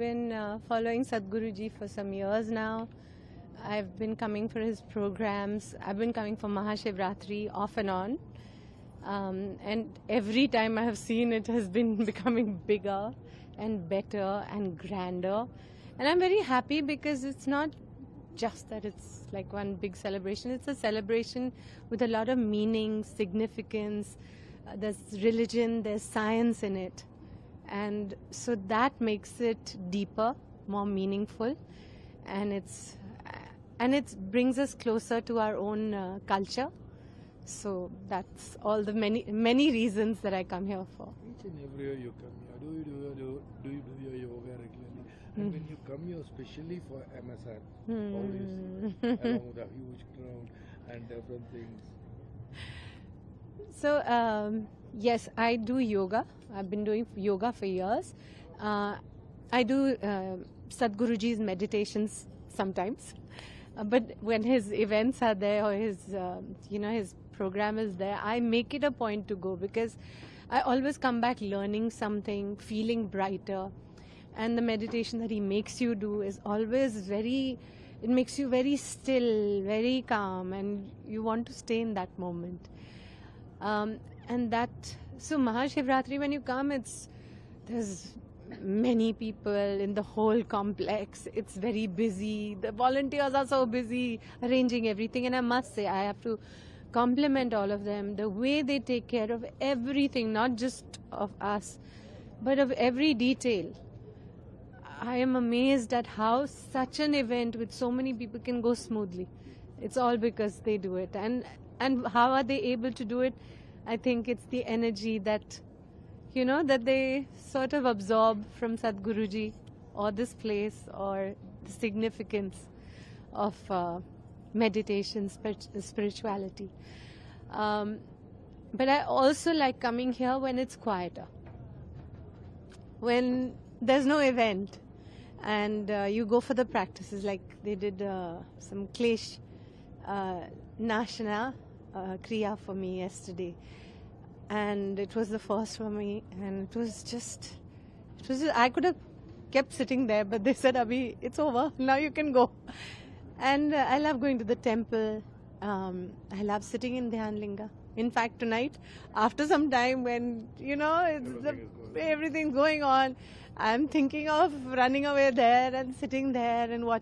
been following Sadhguruji for some years now. I've been coming for his programs. I've been coming for Mahashivratri off and on. And every time I have seen it has been becoming bigger and better and grander. And I'm very happy because it's not just that it's like one big celebration. It's a celebration with a lot of meaning, significance. There's religion, there's science in it. And so that makes it deeper, more meaningful. And it brings us closer to our own culture. So that's all the many reasons that I come here for. Each and every year you come here, do you do your yoga regularly? And when you come here especially for MSR, how do you see it? Along with a huge crowd and different things? So yes, I do yoga. I've been doing yoga for years. I do Sadhguruji's meditations sometimes. But when his events are there or his his program is there, I make it a point to go because I always come back learning something, feeling brighter. And the meditation that he makes you do is always it makes you very still, very calm, and you want to stay in that moment. So Mahashivratri, when you come, there's many people in the whole complex. It's very busy. The volunteers are so busy arranging everything. And I must say, I have to compliment all of them. The way they take care of everything, not just of us, but of every detail. I am amazed at how such an event with so many people can go smoothly. It's all because they do it. And how are they able to do it? I think it's the energy that that they sort of absorb from Sadhguruji or this place or the significance of meditation, spirituality. But I also like coming here when it's quieter, when there's no event, and you go for the practices like they did some Klesh Nashana Kriya for me yesterday. And it was the first for me, and it was just I could have kept sitting there, but they said, Abhi, it's over, now you can go. And I love going to the temple. I love sitting in Dhyan Linga. In fact, tonight, after some time when, everything's going on, I'm thinking of running away there and sitting there and watching.